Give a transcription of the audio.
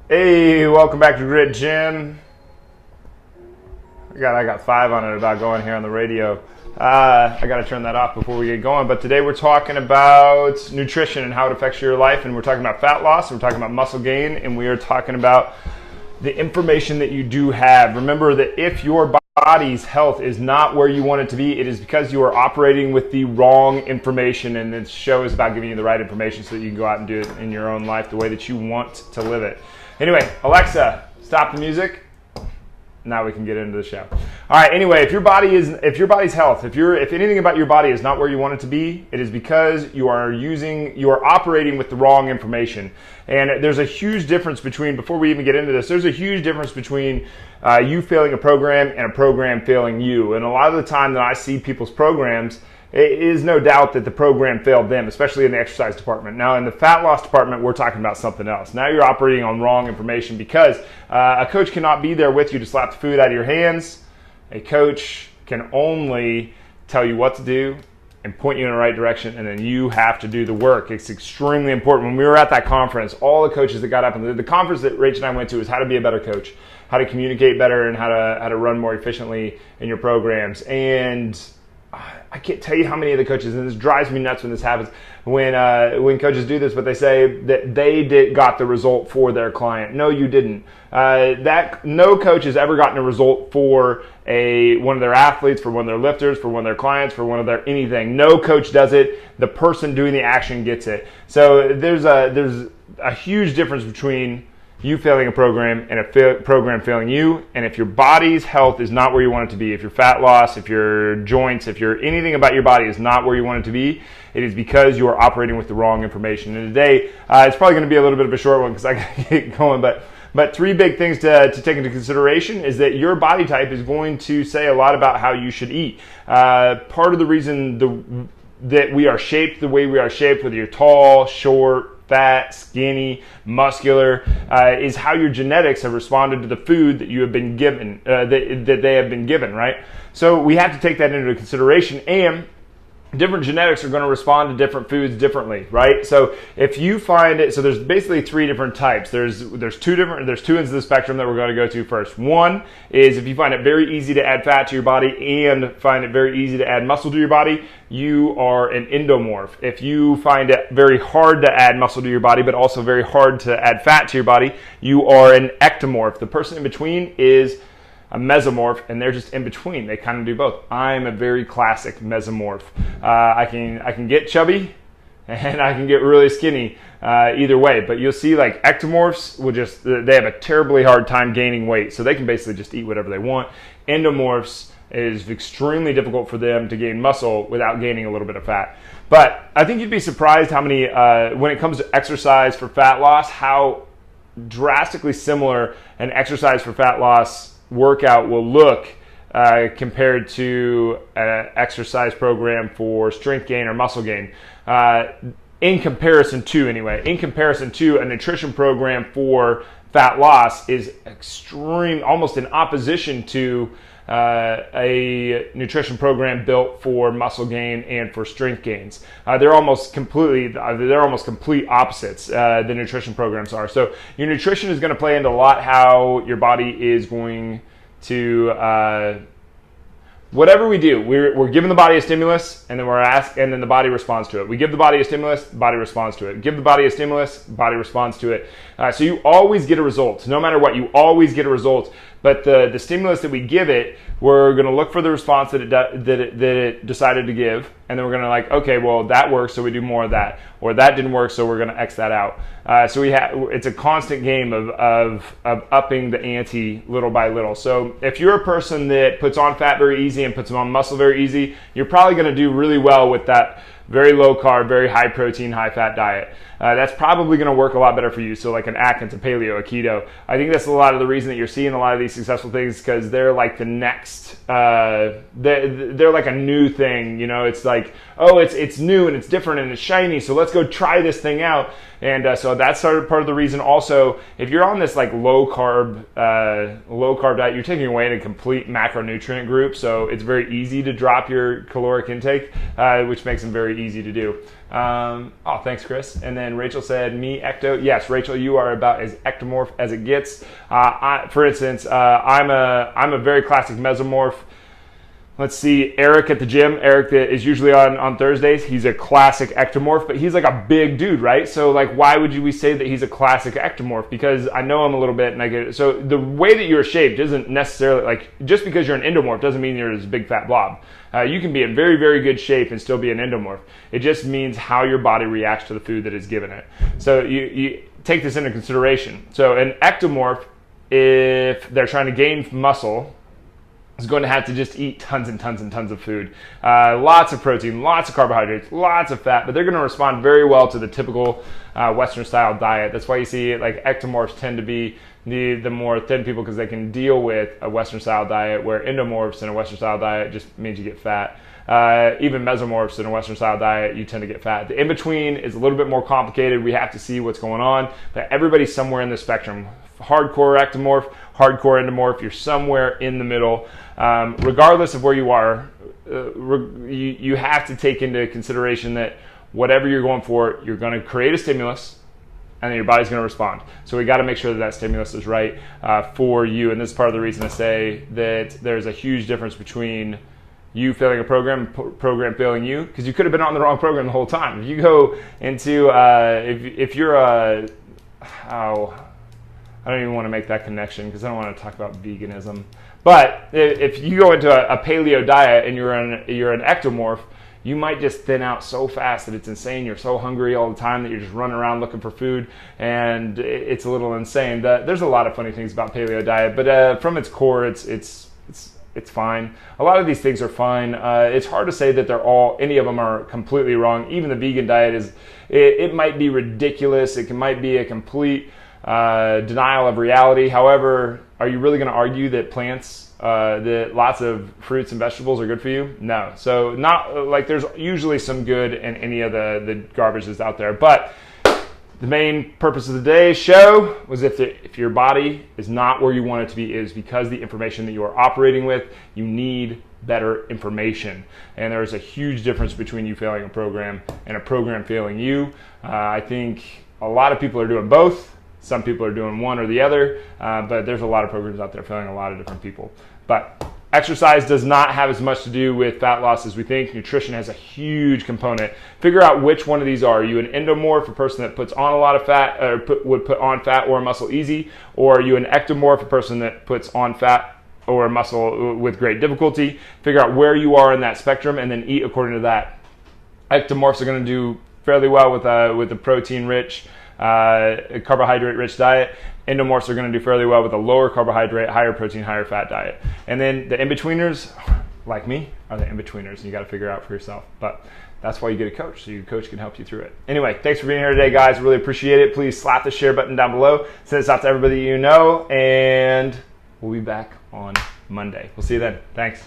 Hey, welcome back to Grit Gym. I got 5 on it about going here on the radio. I got to turn that off before we get going. But today we're talking about nutrition and how it affects your life. And we're talking about fat loss, and we're talking about muscle gain, and we are talking about the information that you do have. Remember that if your body's health is not where you want it to be, it is because you are operating with the wrong information. And this show is about giving you the right information so that you can go out and do it in your own life the way that you want to live it. Anyway, Alexa, stop the music. Now we can get into the show. All right. Anyway, if your body's health, if anything about your body is not where you want it to be, it is because you are operating with the wrong information. And there's a huge difference between, before we even get into this, there's a huge difference between you failing a program and a program failing you. And a lot of the time that I see people's programs, it is no doubt that the program failed them, especially in the exercise department. Now, in the fat loss department, we're talking about something else. Now you're operating on wrong information because a coach cannot be there with you to slap the food out of your hands. A coach can only tell you what to do and point you in the right direction, and then you have to do the work. It's extremely important. When we were at that conference, all the coaches that got up, and the conference that Rach and I went to was how to be a better coach, how to communicate better, and how to run more efficiently in your programs. And I can't tell you how many of the coaches, and this drives me nuts when this happens, when coaches do this, but they say that they got the result for their client. No, you didn't. No coach has ever gotten a result for one of their athletes, for one of their lifters, for one of their clients, for one of their anything. No coach does it. The person doing the action gets it. So there's a huge difference between you failing a program and a program failing you. And if your body's health is not where you want it to be, if your fat loss, if your joints, if your anything about your body is not where you want it to be, it is because you are operating with the wrong information. And today, it's probably going to be a little bit of a short one because I got to get going. But 3 big things to take into consideration is that your body type is going to say a lot about how you should eat. Part of the reason that we are shaped the way we are shaped, whether you're tall, short, fat, skinny, muscular, is how your genetics have responded to the food that you have been given, that they have been given, right? So we have to take that into consideration, and different genetics are going to respond to different foods differently, right? So if you find it, so there's basically 3 different types. There's 2 ends of the spectrum that we're going to go to first. One is if you find it very easy to add fat to your body and find it very easy to add muscle to your body, you are an endomorph. If you find it very hard to add muscle to your body, but also very hard to add fat to your body, you are an ectomorph. The person in between is a mesomorph, and they're just in between. They kind of do both. I'm a very classic mesomorph. I can get chubby, and I can get really skinny either way. But you'll see, like, ectomorphs they have a terribly hard time gaining weight, so they can basically just eat whatever they want. Endomorphs, it is extremely difficult for them to gain muscle without gaining a little bit of fat. But I think you'd be surprised how many, when it comes to exercise for fat loss, how drastically similar an exercise for fat loss workout will look compared to an exercise program for strength gain or muscle gain. In comparison to a nutrition program for fat loss is extreme, almost in opposition to a nutrition program built for muscle gain and for strength gains. They're almost complete opposites. The nutrition programs are. So your nutrition is going to play into a lot how your body is going to. Whatever we do, we're giving the body a stimulus, and then the body responds to it. We give the body a stimulus, the body responds to it. Give the body a stimulus, the body responds to it. So you always get a result. No matter what, you always get a result. But the stimulus that we give it, we're going to look for the response that it decided to give, and then we're going to like, okay, well, that works, so we do more of that, or that didn't work, so we're going to X that out. So it's a constant game of upping the ante little by little. So if you're a person that puts on fat very easy and puts on muscle very easy, you're probably going to do really well with that very low carb, very high protein, high fat diet. That's probably going to work a lot better for you. So like an Atkins, a paleo, a keto. I think that's a lot of the reason that you're seeing a lot of these successful things, because they're like the next, they're like a new thing. You know, it's like, oh, it's new and it's different and it's shiny, so let's go try this thing out. And so that's sort of part of the reason. Also, if you're on this like low carb diet, you're taking away a complete macronutrient group, so it's very easy to drop your caloric intake, which makes them very very easy to do. Oh, thanks, Chris. And then Rachel said, me, ecto. Yes, Rachel, you are about as ectomorph as it gets. For instance, I'm a very classic mesomorph. Let's see, Eric at the gym. Eric that is usually on Thursdays. He's a classic ectomorph, but he's like a big dude, right? So like, why would we say that he's a classic ectomorph? Because I know him a little bit and I get it. So the way that you're shaped isn't necessarily like, just because you're an endomorph doesn't mean you're this big fat blob. You can be in very, very good shape and still be an endomorph. It just means how your body reacts to the food that is given it. So you take this into consideration. So an ectomorph, if they're trying to gain muscle, is going to have to just eat tons and tons and tons of food. Lots of protein, lots of carbohydrates, lots of fat, but they're going to respond very well to the typical Western style diet. That's why you see like ectomorphs tend to be the more thin people because they can deal with a Western style diet, where endomorphs in a Western style diet just means you get fat. Even mesomorphs in a Western style diet, you tend to get fat. The in-between is a little bit more complicated. We have to see what's going on, but everybody's somewhere in the spectrum. Hardcore ectomorph, hardcore endomorph, you're somewhere in the middle. Regardless of where you are, you have to take into consideration that whatever you're going for, you're going to create a stimulus and then your body's going to respond. So we got to make sure that that stimulus is right for you. And this is part of the reason I say that there's a huge difference between you failing a program failing you, because you could have been on the wrong program the whole time. If you go into, if you're a, I don't even want to make that connection because I don't want to talk about veganism. But if you go into a paleo diet and you're an ectomorph, you might just thin out so fast that it's insane. You're so hungry all the time that you're just running around looking for food, and it's a little insane. There's a lot of funny things about paleo diet, but from its core, it's fine. A lot of these things are fine. It's hard to say that any of them are completely wrong. Even the vegan diet it might be ridiculous. It might be a complete denial of reality. However, are you really going to argue that that lots of fruits and vegetables are good for you? No. So not like there's usually some good in any of the garbage that's out there. But the main purpose of today's show was if your body is not where you want it to be, is because the information that you are operating with, you need better information. And there's a huge difference between you failing a program and a program failing you. I think a lot of people are doing both. Some people are doing one or the other, but there's a lot of programs out there failing a lot of different people. But exercise does not have as much to do with fat loss as we think. Nutrition has a huge component. Figure out which one of these are. Are you an endomorph, a person that puts on a lot of fat, or would put on fat or muscle easy? Or are you an ectomorph, a person that puts on fat or muscle with great difficulty? Figure out where you are in that spectrum and then eat according to that. Ectomorphs are going to do fairly well with a protein-rich, carbohydrate-rich diet. Endomorphs are going to do fairly well with a lower carbohydrate, higher protein, higher fat diet. And then the in-betweeners, like me, are the in-betweeners, and you got to figure out for yourself. But that's why you get a coach, so your coach can help you through it. Anyway, thanks for being here today, guys. Really appreciate it. Please slap the share button down below. Send this out to everybody you know, and we'll be back on Monday. We'll see you then. Thanks.